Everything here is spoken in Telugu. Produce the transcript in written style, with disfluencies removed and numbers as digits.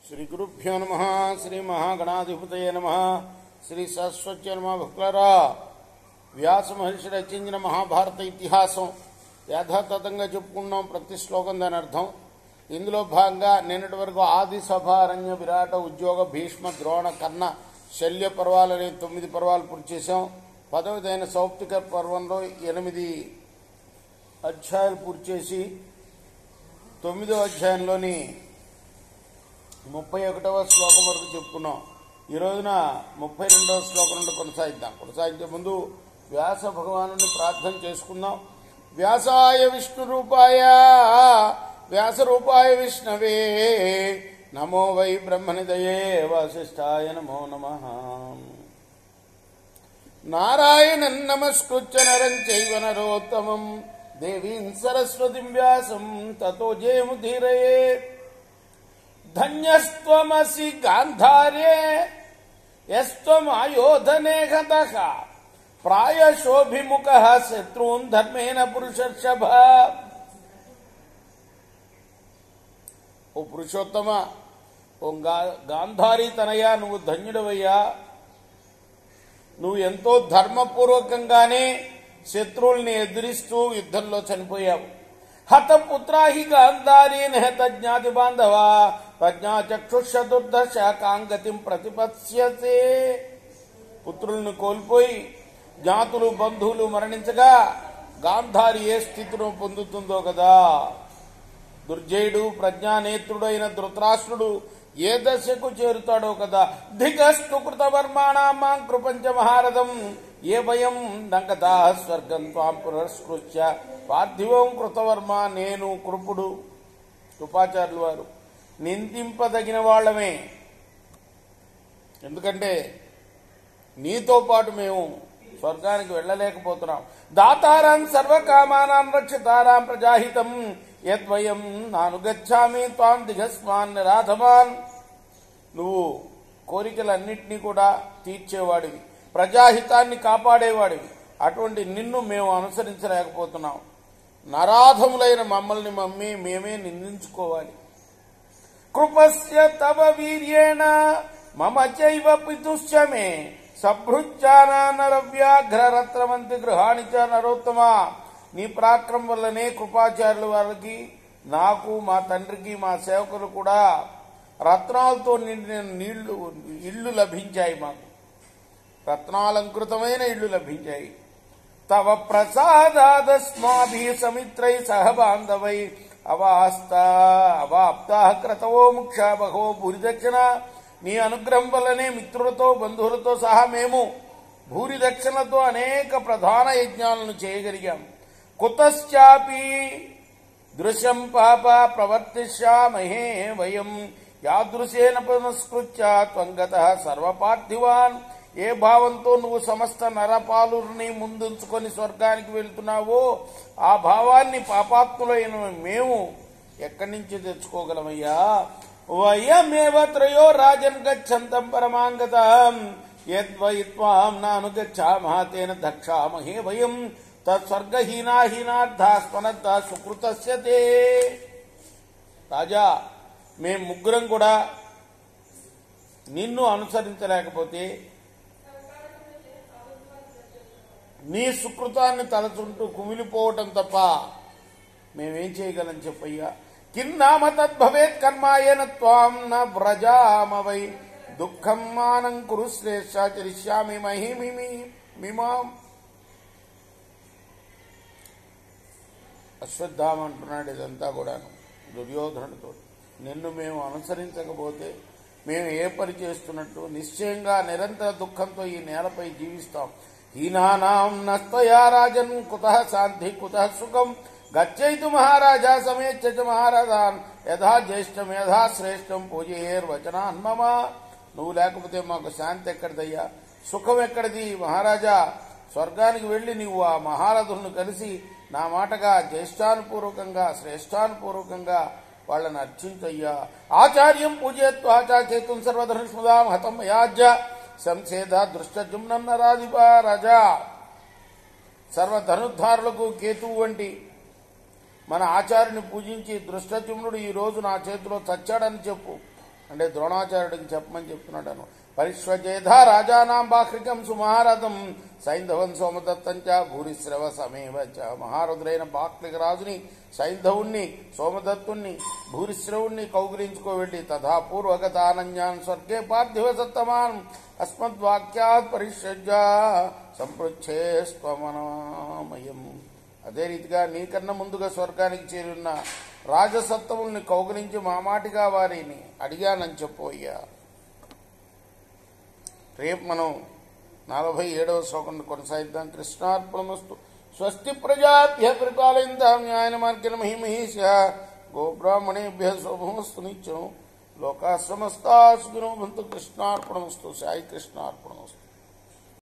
శ్రీ గురుభ్యో నమః. శ్రీ మహాగణాధిపతయే నమః. శ్రీ సరస్వత్యై నమః. భక్తులారా, వ్యాస మహర్షి రచించిన మహాభారత ఇతిహాసం యథాతథంగా చెప్పుకున్నాం. ప్రతి శ్లోకం దాని అర్థం. ఇందులో భాగంగా నిన్నటి వరకు ఆది సభ, అరణ్య, విరాట, ఉద్యోగ, భీష్మ, ద్రోణ, కర్ణ, శల్య పర్వాలనే 9 పర్వాలు పూర్తి చేశాం. 10వదైన సౌప్తిక పర్వంలో 8 అధ్యాయాలు పూర్తి చేసి 9వ అధ్యాయంలోని 31వ శ్లోకం వరకు చెప్పుకున్నాం. ఈ రోజున 32వ శ్లోకం నుండి కొనసాగించే ముందు వ్యాస భగవానుని ప్రార్థన చేసుకుందాం. వ్యాసాయ విష్ణు రూపాయ వ్యాస రూపాయ విష్ణవే నమో వై బ్రహ్మనిదయే వాసిష్ఠాయ నమో నమః. నారాయణం నమస్కృత్య నరం చైవ నరోత్తమం దేవీం సరస్వతిం వ్యాసం తతో జయముదీరయేత్. ధన్యస్త్వమసి గాంధారే యస్త్వమాయోధనే హతః ప్రాయశోభిముఖః శత్రూన్ ధర్మేణ పురుషర్షభ. ఓ పురుషోత్తమ, ఓ గాంధారీ తనయ్యా, నువ్వు ధన్యుడవయ్యా. నువ్వు ఎంతో ధర్మపూర్వకంగానే శత్రువుల్ని ఎదిరిస్తూ యుద్ధంలో చనిపోయావు. హతపుత్రాహి గాంధారీన్ హత జ్ఞాతి బాంధవ ప్రజ్ఞాచక్షుషదుర్దశ కాంగతిం ప్రతిపత్స్యతే. పుత్రులను కోల్పోయి జ్ఞాతులు, బంధువులు మరణించగా గాంధారి ఏ స్థితిలో పొందుతుందో కదా. దుర్జయుడు, ప్రజ్ఞానేత్రుడైన ధృతరాష్ట్రుడు ఏ దశకు చేరుతాడో కదా. ధిగస్తు కృతవర్మాణామాం కృపంచ మహారథం ఏ భయం నంకదా స్వర్గం త్వాం పురస్కృత్య పార్థివం కృతవర్మ. నేను కృపుడు, కృపాచార్యులు వారు నిందింపదగిన వాళ్ళమే. ఎందుకంటే నీతో పాటు మేము స్వర్గానికి వెళ్ళలేకపోతున్నాం. దాతారాం సర్వకామానాం రక్షితారాం ప్రజాహితం యద్వయం నానుగచ్చామి త్వాం దిగస్మాన్ నిరాధమాన్. నువ్వు కోరికలన్నింటినీ కూడా తీర్చేవాడివి, ప్రజాహితాన్ని కాపాడేవాడివి. అటువంటి నిన్ను మేము అనుసరించలేకపోతున్నాం. నరాధములైన మమ్మల్ని మేమే నిందించుకోవాలి. కృపస్య తవ వీర్యేణ మమ చైవ పితుశ్చ మే సభృత్యానా నరవ్యాఘ్రరత్నమంతి గృహాణి చ నరోత్తమ. నీ పరాక్రమం వల్లనే కృపాచార్యుల వారికి, నాకు, మా తండ్రికి, మా సేవకులు కూడా రత్నాలతో నిండిన ఇళ్ళు లభించాయి. మాకు రత్నాలంకృతమైన ఇళ్ళు లభించాయి. తవ ప్రసాదాదస్మాభి సమిత్రై సహ బాంధవై అవాప్తా క్రతవో ముక్ష బహో భూరిదక్షిణ. నీ అనుగ్రహం వల్లనే మిత్రులతో, బంధువులతో సహా మేము భూరిదక్షిణలతో అనేక ప్రధాన యజ్ఞాలను చేయగలిగాం. కుతశ్చాపి దృశ్యం పాప ప్రవర్తిష్యామహే వయం యాదృశేన పునస్కృత్య త్వంగతః సర్వపార్థివాన్. ఏ భావంతో నువ్వు సమస్త నరపాలుని ముందుంచుకొని స్వర్గానికి వెళ్తున్నావో ఆ భావాన్ని పాపాత్ములైన మేము ఎక్కడి నుంచి తెచ్చుకోగలమయ్యా. వయమేవ త్రయో రాజన్ గచ్చంతం పరమాంగతం యద్వై త్వాం నానుగచ్చామః తేన దక్షామహే వయం తత్స్వర్గహీనాహీనార్థాస్మనద్ధ సుకృతస్య తే. రాజా, మేం ముగ్గురం కూడా నిన్ను అనుసరించలేకపోతే నీ సుకృతాన్ని తలచుంటూ కుమిలిపోవటం తప్ప మేమేం చేయగలం చెప్పయ్యా. కిన్నామ తద్భవేత్ కర్మాయేన త్వాం న వ్రజామవై దుఃఖం మానం కురు శ్రేష్ఠ చరిష్యామి మహిమిమాం. అశ్వత్థామ అంటున్నాడు ఇదంతా కూడాను దుర్యోధనుడితో. నిన్ను మేము అనుసరించకపోతే మేము ఏ పని చేస్తున్నట్టు? నిశ్చయంగా నిరంతర దుఃఖంతో ఈ నేలపై జీవిస్తాం. హీనానాం నస్త్వయా రాజన్ కుతః శాంతి కుతః సుఖం గచ్చైతు మహారాజా సమేచ్ఛ చ మహారాజాన్ యథా జ్యేష్ఠం యథా శ్రేష్టం పూజయేర్వచనాన్ మమ. నువ్వు లేకపోతే మాకు శాంతి ఎక్కడిదయ్యా, సుఖం ఎక్కడిది? మహారాజా, స్వర్గానికి వెళ్లి నువ్వు ఆ మహారథులను కలిసి నా మాటగా జ్యేష్ఠానుపూర్వకంగా, శ్రేష్టానుపూర్వకంగా వాళ్ళని అర్చించయ్యా. ఆచార్యం పూజయత్వాచా చేతుం సర్వధనుష్మదాం హతం మయాజ్య సంసేద దృష్టజుమ్నం నరాధిప. రాజా, సర్వధనుద్ధారులకు కేతువు వంటి మన ఆచార్యుని పూజించి దృష్టజుమ్నుడు ఈ రోజు నా చేతిలో చచ్చాడని చెప్పు. అంటే ద్రోణాచార్యుడికి చెప్పమని చెప్తున్నాడు. పరిష్వచేధ రాజానాం బాహ్రికం సుమహారథం సైంధవం సోమదత్తంచ భూరిశ్రవ సమేవ చ. మహారథుడైన బాహ్లిక రాజుని, సైంధవుణ్ణి, సోమదత్తుణ్ణి, భూరిశ్రవుణ్ణి కౌగిలించుకోవెళ్ళి తథా పూర్వగతానంజాన్ స్వర్గే పార్థివ సత్తమాన్ అస్మద్వాక్యాత్ పరిష్యజ్య సంపృచ్ఛే స్వమనామయం. అదే రీతిగా నీకన్నా ముందుగా స్వర్గానికి చేరున్న రాజసత్తముల్ని కౌగిలించి మామాటిగా వారిని అడిగానని చెప్పోయ్యా. రేపు మనం 47వ శ్లోకం కొనసాగిద్దాం. కృష్ణార్పణమస్తు. స్వస్తి ప్రజాభ్య పరిపాలయంతాం న్యాయన మార్గేణ మహిమహేష. గోబ్రాహ్మణేభ్య శుభమస్తు నిత్యం. లోకా సమస్తా సుఖినో భవంతు. కృష్ణార్పణమస్తు. సాయి కృష్ణార్పణమస్తు.